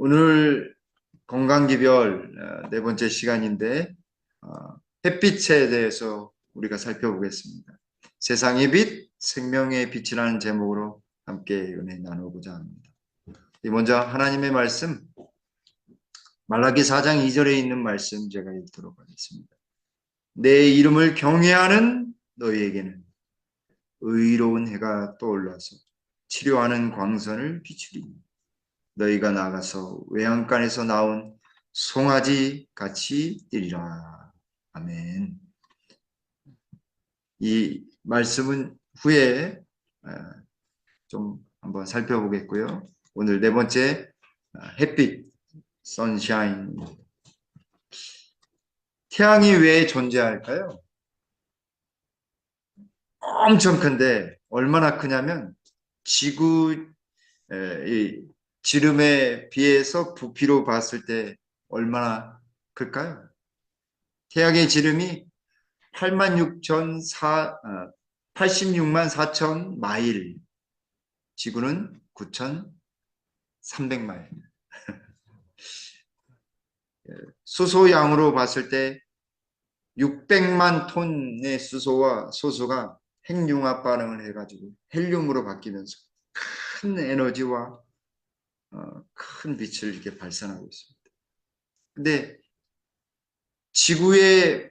오늘 건강기별 네 번째 시간인데 어, 햇빛에 대해서 우리가 살펴보겠습니다. 세상의 빛, 생명의 빛이라는 제목으로 함께 은혜 나누고자 합니다. 먼저 하나님의 말씀, 말라기 4장 2절에 있는 말씀 제가 읽도록 하겠습니다. 내 이름을 경외하는 너희에게는 의로운 해가 떠올라서 치료하는 광선을 비추리니 너희가 나가서 외양간에서 나온 송아지 같이 뛰리라. 아멘. 이 말씀은 후에 좀 한번 살펴보겠고요. 오늘 네 번째 햇빛, 선샤인. 태양이 왜 존재할까요? 엄청 큰데 얼마나 크냐면 지구 이 지름에 비해서 부피로 봤을 때 얼마나 클까요? 태양의 지름이 86만 4천 마일, 지구는 9,300마일. 수소양으로 봤을 때 600만 톤의 수소와 소수가 핵융합 반응을 해가지고 헬륨으로 바뀌면서 큰 에너지와 큰 빛을 이렇게 발산하고 있습니다. 근데 지구에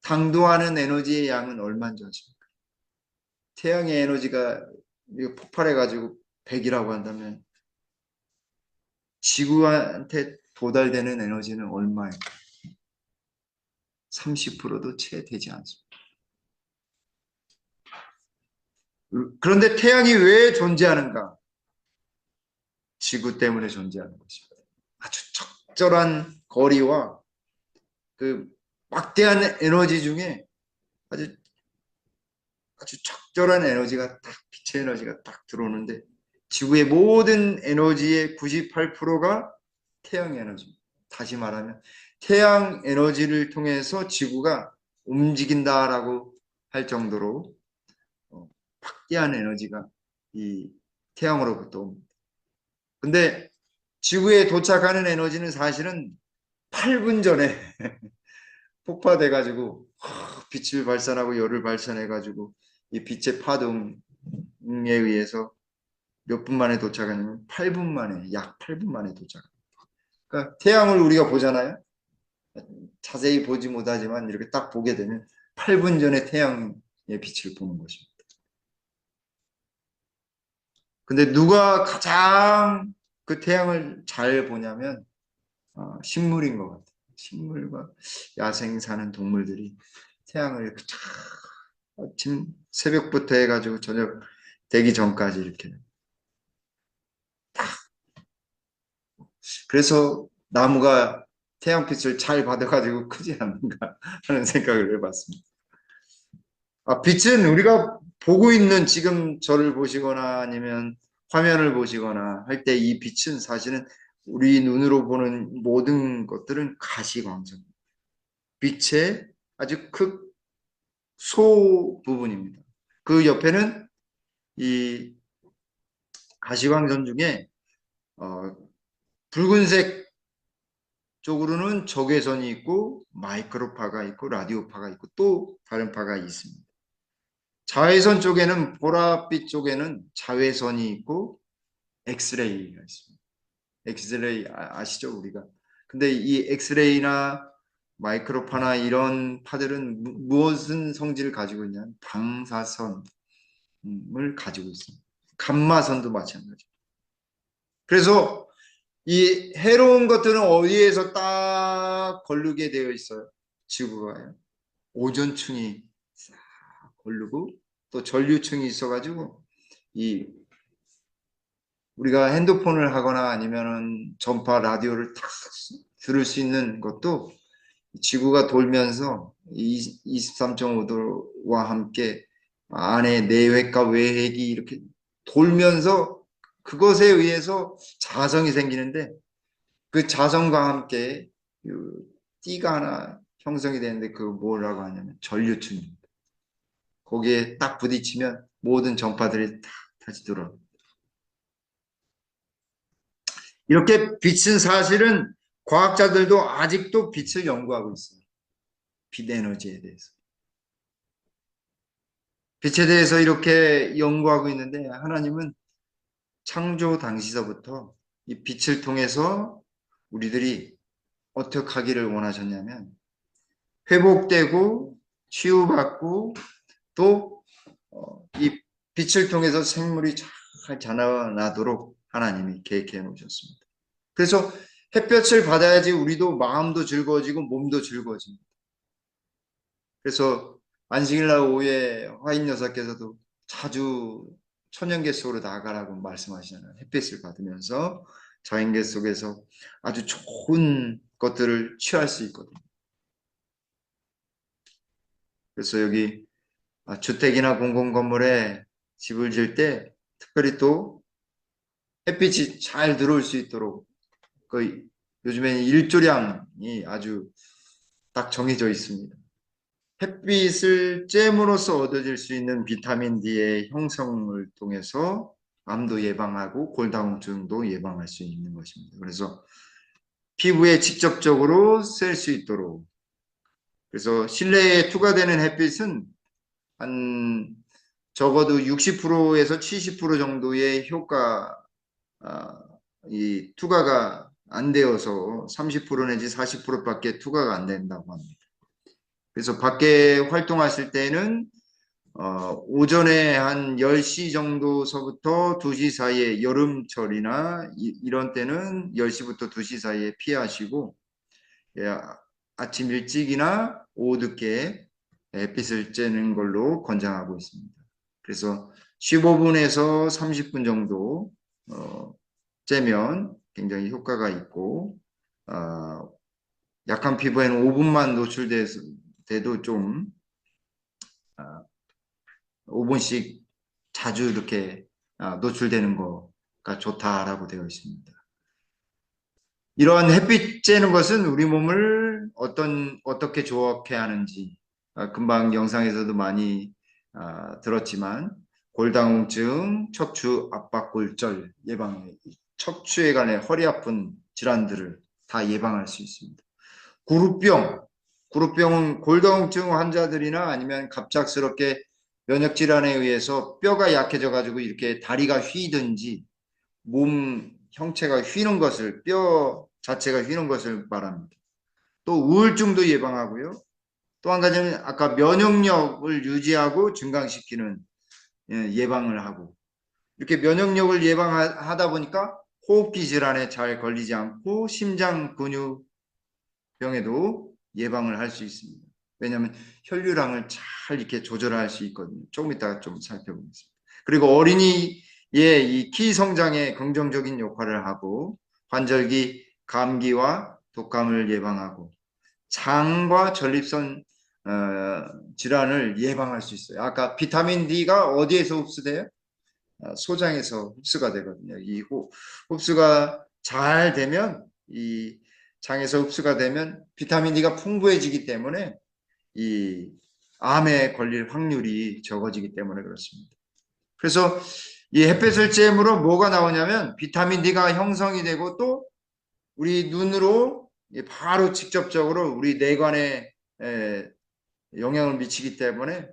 당도하는 에너지의 양은 얼마인지 아십니까? 태양의 에너지가 폭발해가지고 100이라고 한다면 지구한테 도달되는 에너지는 얼마일까? 30%도 채 되지 않습니다. 그런데 태양이 왜 존재하는가? 지구 때문에 존재하는 것입니다. 아주 적절한 거리와 그 막대한 에너지 중에 아주 적절한 에너지가 딱, 빛의 에너지가 딱 들어오는데 지구의 모든 에너지의 98%가 태양 에너지입니다. 다시 말하면 태양 에너지를 통해서 지구가 움직인다라고 할 정도로 막대한 에너지가 이 태양으로부터 옵니다. 근데 지구에 도착하는 에너지는 사실은 8분 전에 폭파돼 가지고 빛을 발산하고 열을 발산해 가지고 이 빛의 파동에 의해서 몇 분 만에 도착하냐면 8분 만에, 약 8분 만에 도착합니다. 그러니까 태양을 우리가 보잖아요. 자세히 보지 못하지만 이렇게 딱 보게 되면 8분 전에 태양의 빛을 보는 것입니다. 근데 누가 가장 그 태양을 잘 보냐면 식물인 것 같아요. 식물과 야생 사는 동물들이 태양을 아침 새벽부터 해가지고 저녁 되기 전까지 이렇게. 그래서 나무가 태양빛을 잘 받아가지고 크지 않는가 하는 생각을 해봤습니다. 빛은 우리가 보고 있는 지금 저를 보시거나 아니면 화면을 보시거나 할 때 이 빛은 사실은 우리 눈으로 보는 모든 것들은 가시광선, 빛의 아주 극소 부분입니다. 그 옆에는 이 가시광선 중에 붉은색 쪽으로는 적외선이 있고 마이크로파가 있고 라디오파가 있고 또 다른 파가 있습니다. 자외선 쪽에는 보랏빛 쪽에는 자외선이 있고 엑스레이가 있습니다. 엑스레이 아시죠 우리가? 근데 이 엑스레이나 마이크로파나 이런 파들은 무엇은 성질을 가지고 있냐면 방사선을 가지고 있습니다. 감마선도 마찬가지. 그래서 이 해로운 것들은 어디에서 딱 걸르게 되어 있어요? 지구가요. 오존층이 싹 걸르고 또 전류층이 있어가지고 이 우리가 핸드폰을 하거나 아니면은 전파 라디오를 딱 들을 수 있는 것도 지구가 돌면서 23.5도와 함께 안에 내핵과 외핵이 이렇게 돌면서 그것에 의해서 자성이 생기는데 그 자성과 함께 띠가 하나 형성이 되는데 그 뭐라고 하냐면 전류층입니다. 거기에 딱 부딪히면 모든 전파들이 다 다시 들어옵니다. 이렇게 빛은 사실은 과학자들도 아직도 빛을 연구하고 있어요. 빛 에너지에 대해서. 빛에 대해서 이렇게 연구하고 있는데 하나님은 창조 당시서부터 이 빛을 통해서 우리들이 어떻게 하기를 원하셨냐면 회복되고 치유받고 또 이 빛을 통해서 생물이 잘 자라나도록 하나님이 계획해 놓으셨습니다. 그래서 햇볕을 받아야지 우리도 마음도 즐거워지고 몸도 즐거워집니다. 그래서 안식일날 오후에 화인 여사께서도 자주 천연계 속으로 나가라고 말씀하시잖아요. 햇빛을 받으면서 자연계 속에서 아주 좋은 것들을 취할 수 있거든요. 그래서 여기 주택이나 공공건물에 집을 지을 때 특별히 또 햇빛이 잘 들어올 수 있도록 그 요즘에는 일조량이 아주 딱 정해져 있습니다. 햇빛을 쬐므로써 얻어질 수 있는 비타민 D의 형성을 통해서 암도 예방하고 골다공증도 예방할 수 있는 것입니다. 그래서 피부에 직접적으로 쐴 수 있도록 그래서 실내에 투과되는 햇빛은 한 적어도 60%에서 70% 정도의 효과 이 투과가 안 되어서 30% 내지 40%밖에 투과가 안 된다고 합니다. 그래서 밖에 활동하실 때는 오전에 한 10시 정도서부터 2시 사이에 여름철이나 이런 때는 10시부터 2시 사이에 피하시고 예, 아침 일찍이나 오후 늦게 햇빛을 쬐는 걸로 권장하고 있습니다. 그래서 15분에서 30분 정도 쬐면 굉장히 효과가 있고 약한 피부에는 5분만 노출돼도 좀 5분씩 자주 이렇게 노출되는 거가 좋다라고 되어 있습니다. 이러한 햇빛 쬐는 것은 우리 몸을 어떻게 좋게 하는지 금방 영상에서도 많이 들었지만 골다공증, 척추 압박골절 예방에 척추에 관해 허리 아픈 질환들을 다 예방할 수 있습니다. 구루병은 골다공증 환자들이나 아니면 갑작스럽게 면역 질환에 의해서 뼈가 약해져 가지고 이렇게 다리가 휘든지 몸 형체가 휘는 것을 뼈 자체가 휘는 것을 말합니다. 또 우울증도 예방하고요. 또 한 가지는 아까 면역력을 유지하고 증강시키는 예방을 하고 이렇게 면역력을 예방하다 보니까 호흡기 질환에 잘 걸리지 않고 심장 근육 병에도 예방을 할 수 있습니다. 왜냐하면 혈류량을 잘 이렇게 조절할 수 있거든요. 조금 이따가 좀 살펴보겠습니다. 그리고 어린이의 이 키 성장에 긍정적인 역할을 하고 관절기 감기와 독감을 예방하고 장과 전립선 질환을 예방할 수 있어요. 아까 비타민 D가 어디에서 흡수돼요? 소장에서 흡수가 되거든요. 이 흡수가 잘 되면 이 장에서 흡수가 되면 비타민 D가 풍부해지기 때문에 이 암에 걸릴 확률이 적어지기 때문에 그렇습니다. 그래서 이 햇볕을 쬐므로 뭐가 나오냐면 비타민 D가 형성이 되고 또 우리 눈으로 바로 직접적으로 우리 뇌관에 영향을 미치기 때문에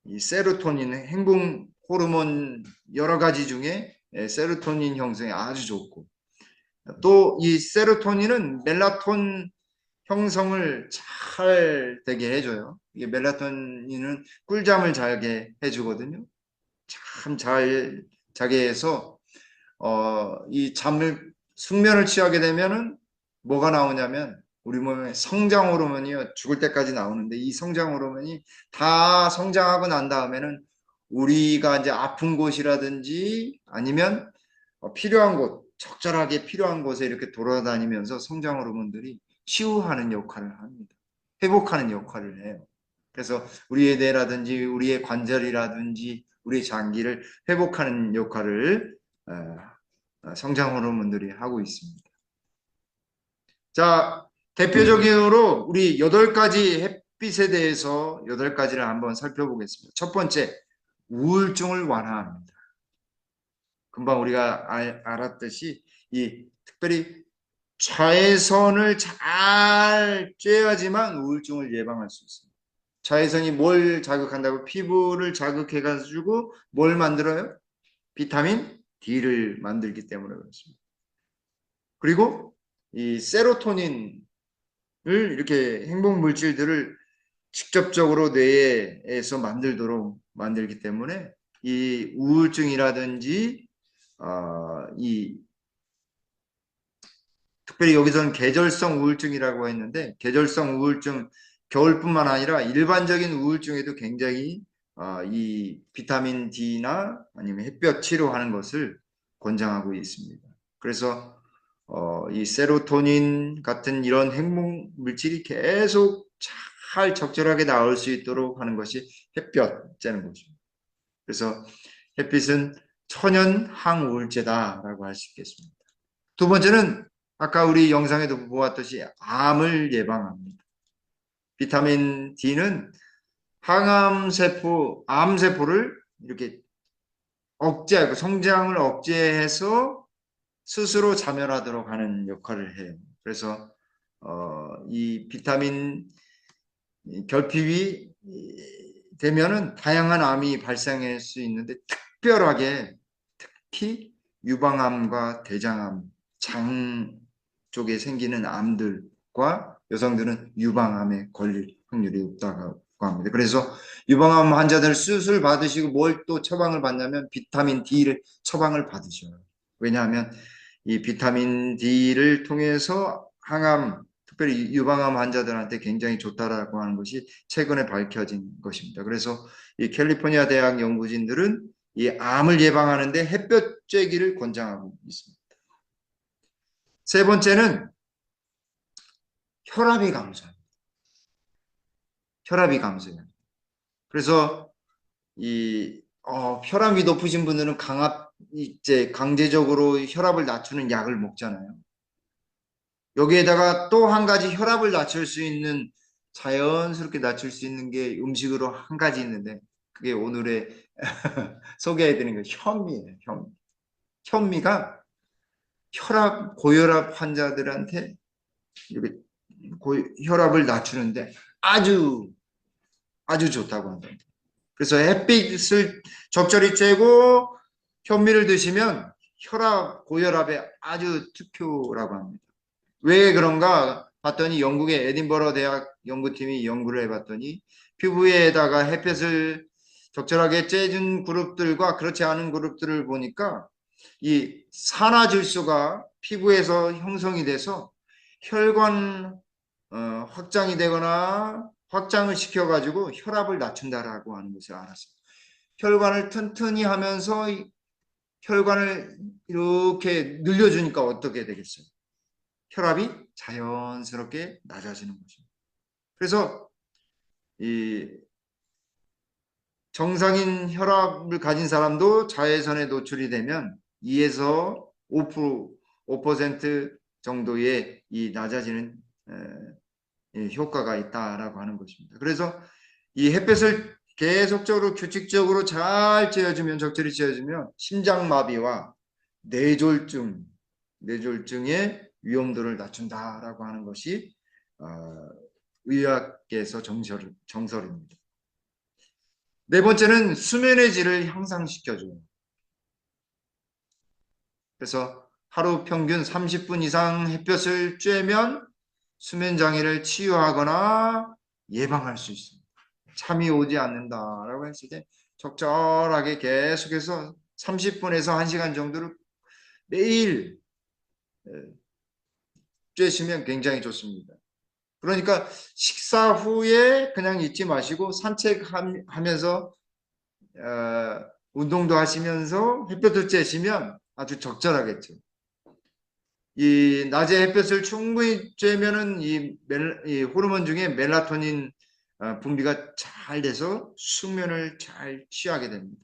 이 세로토닌 행복 호르몬 여러 가지 중에 세로토닌 형성이 아주 좋고 또 이 세로토닌은 멜라톤 형성을 잘 되게 해줘요. 이게 멜라토닌은 꿀잠을 자게 해주거든요. 참 잘 자게 해서 이 잠을 숙면을 취하게 되면은 뭐가 나오냐면 우리 몸에 성장 호르몬이요 죽을 때까지 나오는데 이 성장 호르몬이 다 성장하고 난 다음에는 우리가 이제 아픈 곳이라든지 아니면 필요한 곳 적절하게 필요한 곳에 이렇게 돌아다니면서 성장 호르몬들이 치유하는 역할을 합니다. 회복하는 역할을 해요. 그래서 우리의 뇌라든지 우리의 관절이라든지 우리의 장기를 회복하는 역할을 성장 호르몬들이 하고 있습니다. 자, 대표적으로 우리 8가지 햇빛에 대해서 8가지를 한번 살펴보겠습니다. 첫 번째, 우울증을 완화합니다. 금방 우리가 알았듯이 이 특별히 자외선을 잘 쬐야지만 우울증을 예방할 수 있어요. 자외선이 뭘 자극한다고? 피부를 자극해가지고 뭘 만들어요? 비타민 D를 만들기 때문에 그렇습니다. 그리고 이 세로토닌을 이렇게 행복 물질들을 직접적으로 뇌에서 만들도록 만들기 때문에 이 우울증이라든지 이 특별히 여기서는 계절성 우울증이라고 했는데 계절성 우울증 겨울뿐만 아니라 일반적인 우울증에도 굉장히 이 비타민 D나 아니면 햇볕 치료하는 것을 권장하고 있습니다. 그래서 이 세로토닌 같은 이런 행복 물질이 계속 잘 적절하게 나올 수 있도록 하는 것이 햇볕째는 거죠. 그래서 햇빛은 천연 항우울제다라고 할 수 있겠습니다. 두 번째는 아까 우리 영상에도 보았듯이 암을 예방합니다. 비타민 D는 항암세포, 암세포를 이렇게 억제하고 성장을 억제해서 스스로 자멸하도록 하는 역할을 해요. 그래서 이 비타민 결핍이 되면은 다양한 암이 발생할 수 있는데 특별하게 특히 유방암과 대장암, 장 쪽에 생기는 암들과 여성들은 유방암에 걸릴 확률이 높다고 합니다. 그래서 유방암 환자들 수술 받으시고 뭘 또 처방을 받냐면 비타민 D를 처방을 받으셔요. 왜냐하면 이 비타민 D를 통해서 항암, 특별히 유방암 환자들한테 굉장히 좋다라고 하는 것이 최근에 밝혀진 것입니다. 그래서 이 캘리포니아 대학 연구진들은 이 암을 예방하는데 햇볕 쬐기를 권장하고 있습니다. 세 번째는 혈압이 감소합니다. 혈압이 감소해요. 그래서 이 혈압이 높으신 분들은 이제 강제적으로 혈압을 낮추는 약을 먹잖아요. 여기에다가 또 한 가지 혈압을 낮출 수 있는 자연스럽게 낮출 수 있는 게 음식으로 한 가지 있는데 그게 오늘의 소개해드린 거 현미예요. 현미가 고혈압 환자들한테 이렇게 혈압을 낮추는데 아주 좋다고 한다. 그래서 햇빛을 적절히 쬐고 현미를 드시면 고혈압에 아주 특효라고 합니다. 왜 그런가 봤더니 영국의 에딘버러 대학 연구팀이 연구를 해봤더니 피부에다가 햇볕을 적절하게 쬐준 그룹들과 그렇지 않은 그룹들을 보니까 이 산화질소가 피부에서 형성이 돼서 혈관 확장이 되거나 확장을 시켜가지고 혈압을 낮춘다라고 하는 것을 알았어요. 혈관을 튼튼히 하면서 혈관을 이렇게 늘려주니까 어떻게 되겠어요? 혈압이 자연스럽게 낮아지는 것입니다. 그래서 이 정상인 혈압을 가진 사람도 자외선에 노출이 되면 2에서 5% 정도의 이 낮아지는 효과가 있다라고 하는 것입니다. 그래서 이 햇볕을 계속적으로 규칙적으로 잘 쬐어주면 적절히 쬐어주면 심장마비와 뇌졸중의 위험도를 낮춘다라고 하는 것이 의학계에서 정설입니다. 네 번째는 수면의 질을 향상시켜줘요. 그래서 하루 평균 30분 이상 햇볕을 쬐면 수면 장애를 치유하거나 예방할 수 있습니다. 잠이 오지 않는다라고 했을 때 적절하게 계속해서 30분에서 1시간 정도를 매일 쬐시면 굉장히 좋습니다. 그러니까 식사 후에 그냥 잊지 마시고 산책하면서 운동도 하시면서 햇볕을 쬐시면 아주 적절하겠죠. 이 낮에 햇볕을 충분히 쬐면은 이 호르몬 중에 멜라토닌 분비가 잘 돼서 숙면을 잘 취하게 됩니다.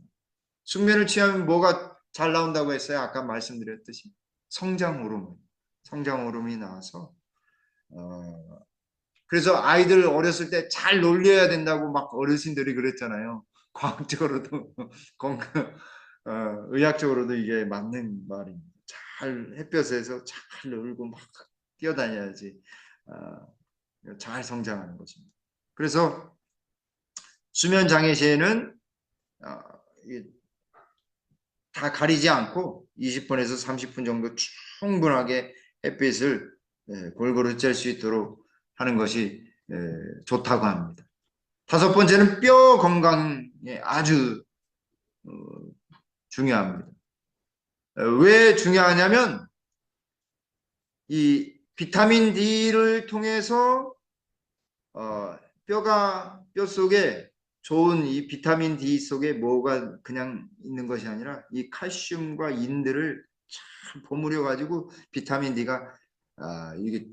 숙면을 취하면 뭐가 잘 나온다고 했어요? 아까 말씀드렸듯이 성장 호르몬이 나와서 그래서 아이들 어렸을 때 잘 놀려야 된다고 막 어르신들이 그랬잖아요. 과학적으로도 의학적으로도 이게 맞는 말입니다. 잘 햇볕에서 잘 놀고 막 뛰어다녀야지 잘 성장하는 것입니다. 그래서 수면 장애 시에는 다 가리지 않고 20분에서 30분 정도 충분하게 햇빛을 골고루 쬐을 수 있도록 하는 것이 좋다고 합니다. 다섯 번째는 뼈 건강에 아주 중요합니다. 왜 중요하냐면 이 비타민 D를 통해서 뼈 속에 좋은 이 비타민 D 속에 뭐가 그냥 있는 것이 아니라 이 칼슘과 인들을 잘 버무려 가지고 비타민 D가 이게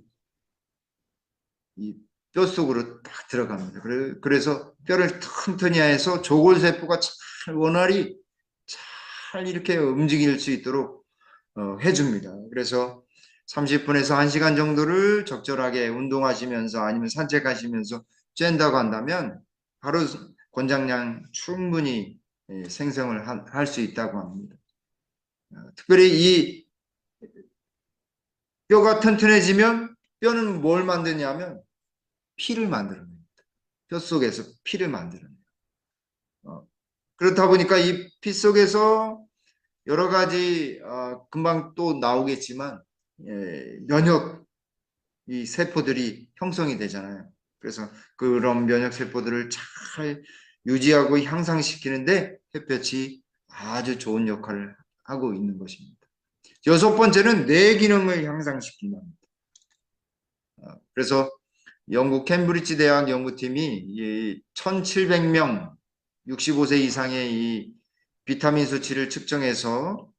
이 뼈 속으로 딱 들어갑니다. 그래서 뼈를 튼튼히 해서 조골세포가 잘 원활히 잘 이렇게 움직일 수 있도록 해줍니다. 그래서 30분에서 1시간 정도를 적절하게 운동하시면서 아니면 산책하시면서 쬐다고 한다면 하루 권장량 충분히 생성을 할 수 있다고 합니다. 특별히 이 뼈가 튼튼해지면 뼈는 뭘 만드냐면 피를 만들어냅니다. 뼈 속에서 피를 만들어내요. 그렇다 보니까 이 피 속에서 여러 가지 금방 또 나오겠지만 면역 이 세포들이 형성이 되잖아요. 그래서 그런 면역 세포들을 잘 유지하고 향상시키는데 햇볕이 아주 좋은 역할을 하고 있는 것입니다. 여섯 번째는 뇌 기능을 향상시킨다. 그래서 영국 캠브리지 대학 연구팀이 1,700명 65세 이상의 이 비타민 수치를 측정해서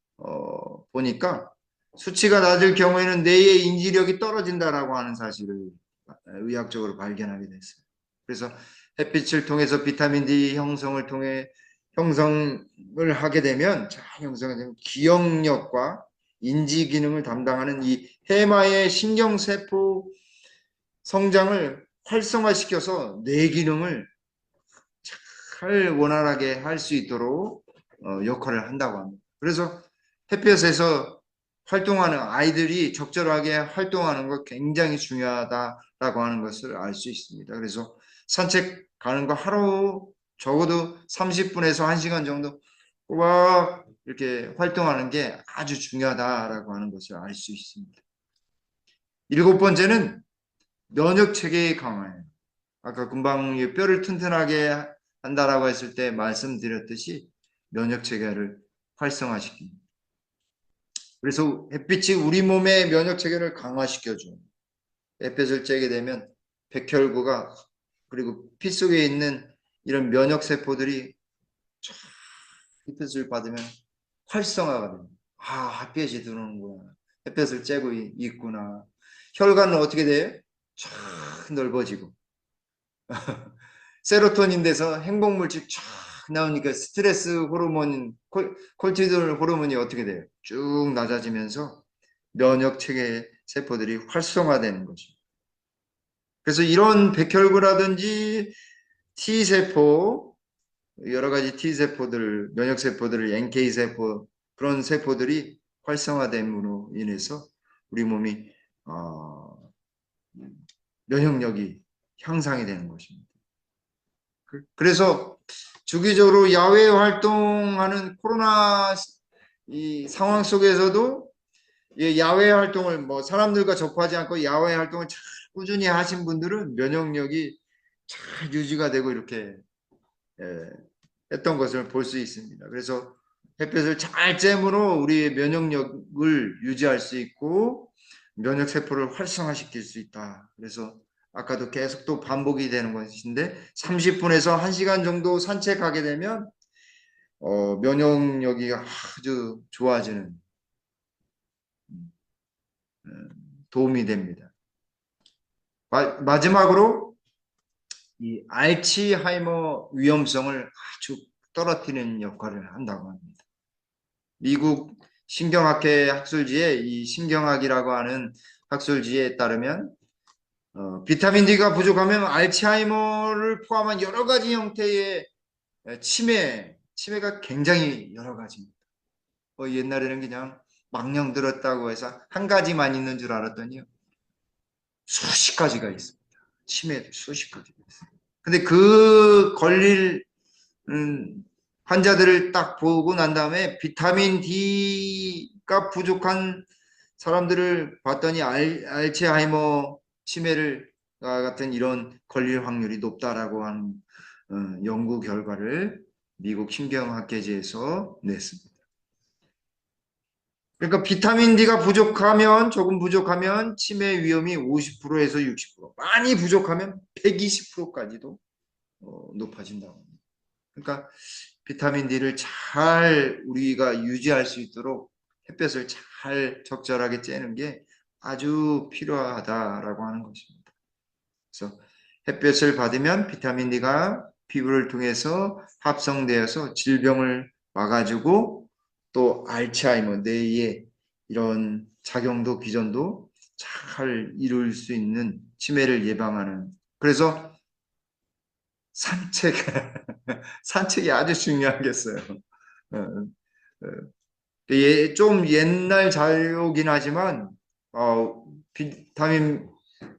보니까 수치가 낮을 경우에는 뇌의 인지력이 떨어진다라고 하는 사실을 의학적으로 발견하게 됐어요. 그래서 햇빛을 통해서 비타민 D 형성을 통해 형성을 하게 되면 잘 형성되면 기억력과 인지 기능을 담당하는 이 해마의 신경세포 성장을 활성화시켜서 뇌 기능을 잘 원활하게 할 수 있도록 역할을 한다고 합니다. 그래서 햇볕에서 활동하는 아이들이 적절하게 활동하는 것 굉장히 중요하다라고 하는 것을 알 수 있습니다. 그래서 산책 가는 거 하루 적어도 30분에서 1시간 정도 꼬박 이렇게 활동하는 게 아주 중요하다라고 하는 것을 알 수 있습니다. 일곱 번째는 면역 체계의 강화예요. 아까 금방 뼈를 튼튼하게 한다라고 했을 때 말씀드렸듯이 면역 체계를 활성화시킵니다. 그래서 햇빛이 우리 몸의 면역 체계를 강화시켜줘요. 햇볕을 쬐게 되면 백혈구가 그리고 피 속에 있는 이런 면역 세포들이 햇빛을 받으면 활성화가 됩니다. 햇빛이 들어오는구나. 햇볕을 쬐고 있구나. 혈관은 어떻게 돼요? 쫙 넓어지고 세로토닌 돼서 행복물질 쫙 나오니까 스트레스 호르몬, 콜티졸 호르몬이 어떻게 돼요? 쭉 낮아지면서 면역 체계 세포들이 활성화되는 거죠. 그래서 이런 백혈구라든지 T세포, 여러 가지 T세포들, 면역세포들을 NK세포, 그런 세포들이 활성화됨으로 인해서 우리 몸이 면역력이 향상이 되는 것입니다. 그래서 주기적으로 야외 활동하는 코로나 이 상황 속에서도 야외 활동을 뭐 사람들과 접하지 않고 야외 활동을 잘 꾸준히 하신 분들은 면역력이 잘 유지가 되고 이렇게 했던 것을 볼 수 있습니다. 그래서 햇볕을 잘 쬐므로 우리의 면역력을 유지할 수 있고 면역 세포를 활성화시킬 수 있다. 그래서 아까도 계속 또 반복이 되는 것인데 30분에서 1시간 정도 산책하게 되면 면역력이 아주 좋아지는 도움이 됩니다. 마지막으로 이 알츠하이머 위험성을 아주 떨어뜨리는 역할을 한다고 합니다. 미국 신경학회 학술지에 이 신경학이라고 하는 학술지에 따르면 비타민 D가 부족하면 알츠하이머를 포함한 여러 가지 형태의 치매가 굉장히 여러 가지입니다. 옛날에는 그냥 망령 들었다고 해서 한 가지만 있는 줄 알았더니요. 수십 가지가 있습니다. 치매도 수십 가지가 있어요. 근데 그 걸릴 환자들을 딱 보고 난 다음에 비타민 D가 부족한 사람들을 봤더니 알츠하이머 치매를 같은 이런 걸릴 확률이 높다라고 하는 연구 결과를 미국 신경학회지에서 냈습니다. 그러니까 비타민 D가 부족하면 조금 부족하면 치매 위험이 50%에서 60% 많이 부족하면 120%까지도 높아진다고 합니다. 그러니까 비타민 D를 잘 우리가 유지할 수 있도록 햇볕을 잘 적절하게 쬐는 게 아주 필요하다라고 하는 것입니다. 그래서 햇볕을 받으면 비타민 D가 피부를 통해서 합성되어서 질병을 막아주고 또 알츠하이머, 뇌의 이런 작용도 기전도 잘 이룰 수 있는 치매를 예방하는 그래서 산책, 산책이 아주 중요하겠어요. 어, 어. 좀 옛날 자료긴 하지만 비타민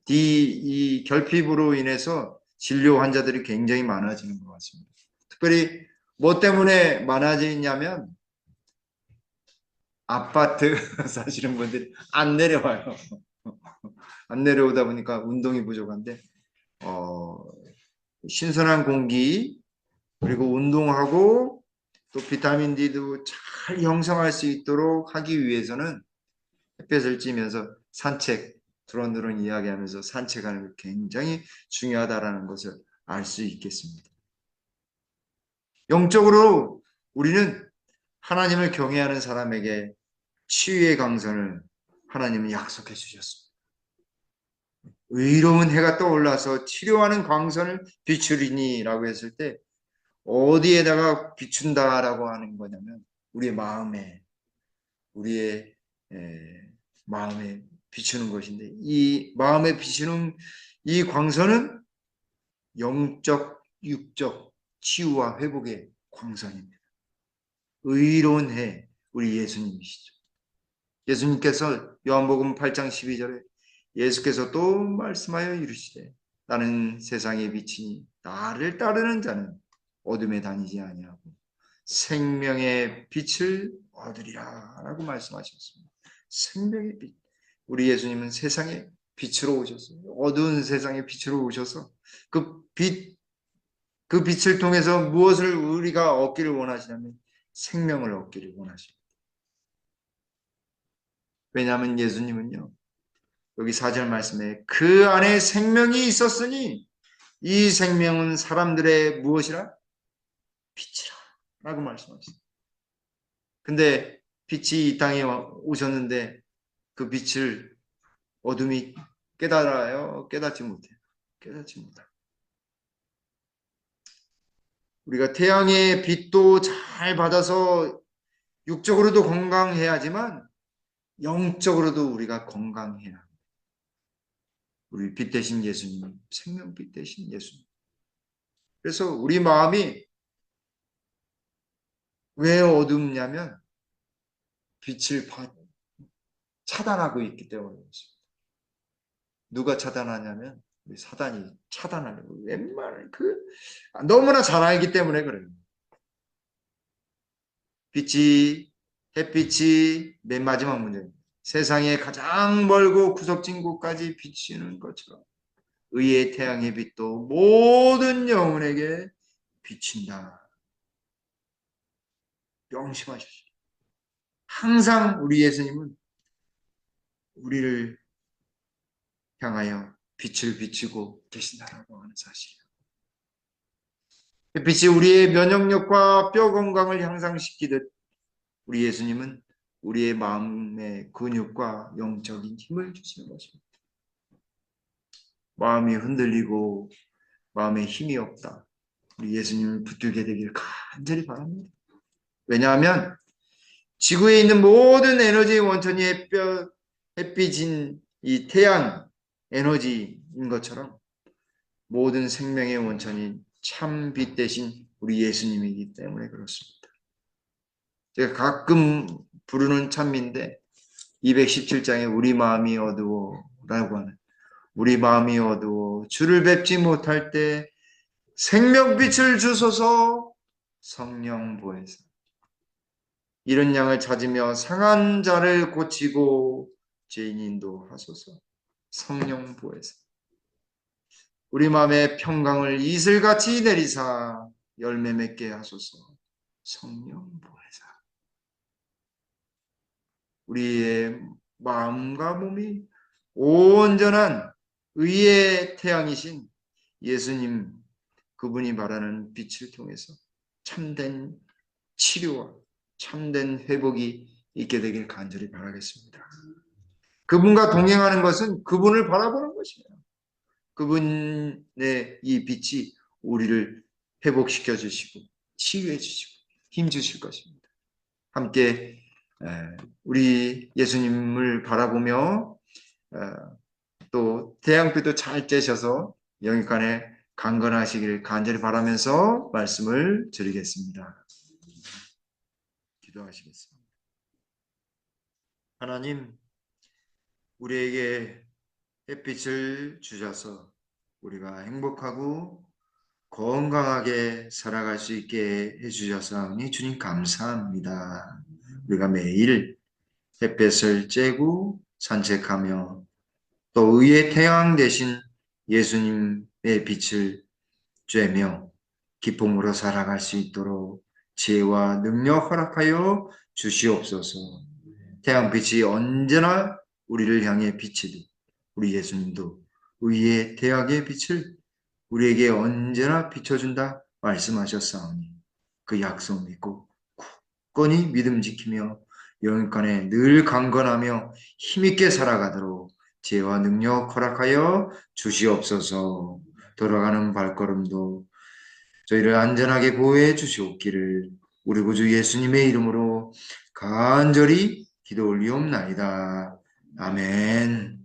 D 이 결핍으로 인해서 진료 환자들이 굉장히 많아지는 것 같습니다. 특별히 뭐 때문에 많아지냐면 아파트 사시는 분들이 안 내려와요. 안 내려오다 보니까 운동이 부족한데 어, 신선한 공기 그리고 운동하고 또 비타민 D도 잘 형성할 수 있도록 하기 위해서는 햇볕을 쬐면서 산책, 두런두런 이야기하면서 산책하는 게 굉장히 중요하다라는 것을 알 수 있겠습니다. 영적으로 우리는 하나님을 경외하는 사람에게 치유의 강선을 하나님은 약속해 주셨습니다. 의로운 해가 떠올라서 치료하는 광선을 비추리니라고 했을 때 어디에다가 비춘다라고 하는 거냐면 우리의 마음에 우리의 마음에 비추는 것인데 이 마음에 비추는 이 광선은 영적, 육적 치유와 회복의 광선입니다. 의로운 해 우리 예수님이시죠. 예수님께서 요한복음 8장 12절에 예수께서 또 말씀하여 이르시되 나는 세상의 빛이니 나를 따르는 자는 어둠에 다니지 아니하고 생명의 빛을 얻으리라 라고 말씀하셨습니다. 생명의 빛. 우리 예수님은 세상의 빛으로 오셨어요. 어두운 세상의 빛으로 오셔서 그 빛을 통해서 무엇을 우리가 얻기를 원하시냐면 생명을 얻기를 원하십니다. 왜냐하면 예수님은요. 여기 4절 말씀에 그 안에 생명이 있었으니 이 생명은 사람들의 무엇이라? 빛이라 라고 말씀하셨습니다. 근데 빛이 이 땅에 오셨는데 그 빛을 어둠이 깨달아요? 깨닫지 못해요. 깨닫지 못해요. 우리가 태양의 빛도 잘 받아서 육적으로도 건강해야지만 영적으로도 우리가 건강해야 합니다. 우리 빛 대신 예수님, 생명빛 대신 예수님. 그래서 우리 마음이 왜 어둡냐면 빛을 차단하고 있기 때문에 그렇습니다. 누가 차단하냐면 우리 사단이 차단하는 거예요. 웬만한 너무나 잘 알기 때문에 그래요. 햇빛이 맨 마지막 문제입니다. 세상에 가장 멀고 구석진 곳까지 비치는 것처럼 의의 태양의 빛도 모든 영혼에게 비친다. 명심하십시오. 항상 우리 예수님은 우리를 향하여 빛을 비추고 계신다라고 하는 사실이에요. 햇빛이 우리의 면역력과 뼈 건강을 향상시키듯 우리 예수님은 우리의 마음의 근육과 영적인 힘을 주시는 것입니다. 마음이 흔들리고 마음에 힘이 없다. 우리 예수님을 붙들게 되기를 간절히 바랍니다. 왜냐하면 지구에 있는 모든 에너지의 원천이 햇빛인 이 태양 에너지인 것처럼 모든 생명의 원천인 참 빛 대신 우리 예수님이기 때문에 그렇습니다. 제가 가끔 부르는 찬미인데 217장에 우리 마음이 어두워라고 하는, 우리 마음이 어두워 주를 뵙지 못할 때 생명빛을 주소서. 성령 보혜사. 이런 양을 찾으며 상한 자를 고치고 죄인 인도하소서. 성령 보혜사. 우리 마음에 평강을 이슬같이 내리사 열매 맺게 하소서. 성령 보혜사. 우리의 마음과 몸이 온전한 의의 태양이신 예수님, 그분이 말하는 빛을 통해서 참된 치료와 참된 회복이 있게 되길 간절히 바라겠습니다. 그분과 동행하는 것은 그분을 바라보는 것이에요. 그분의 이 빛이 우리를 회복시켜 주시고 치유해 주시고 힘 주실 것입니다. 함께 우리 예수님을 바라보며 또 태양빛도 잘 쬐셔서 영육간에 강건하시기를 간절히 바라면서 말씀을 드리겠습니다. 기도하시겠습니다. 하나님, 우리에게 햇빛을 주셔서 우리가 행복하고 건강하게 살아갈 수 있게 해주셔서 주님 감사합니다. 우리가 매일 햇볕을 쬐고 산책하며 또 의의 태양 대신 예수님의 빛을 쬐며 기쁨으로 살아갈 수 있도록 지혜와 능력 허락하여 주시옵소서. 태양빛이 언제나 우리를 향해 비치듯 우리 예수님도 의의 태양의 빛을 우리에게 언제나 비춰준다 말씀하셨사오니 그 약속 믿고 굳건히 믿음 지키며 영육간에 늘 강건하며 힘있게 살아가도록 지혜와 능력 허락하여 주시옵소서. 돌아가는 발걸음도 저희를 안전하게 보호해 주시옵기를 우리 구주 예수님의 이름으로 간절히 기도 올리옵나이다. 아멘.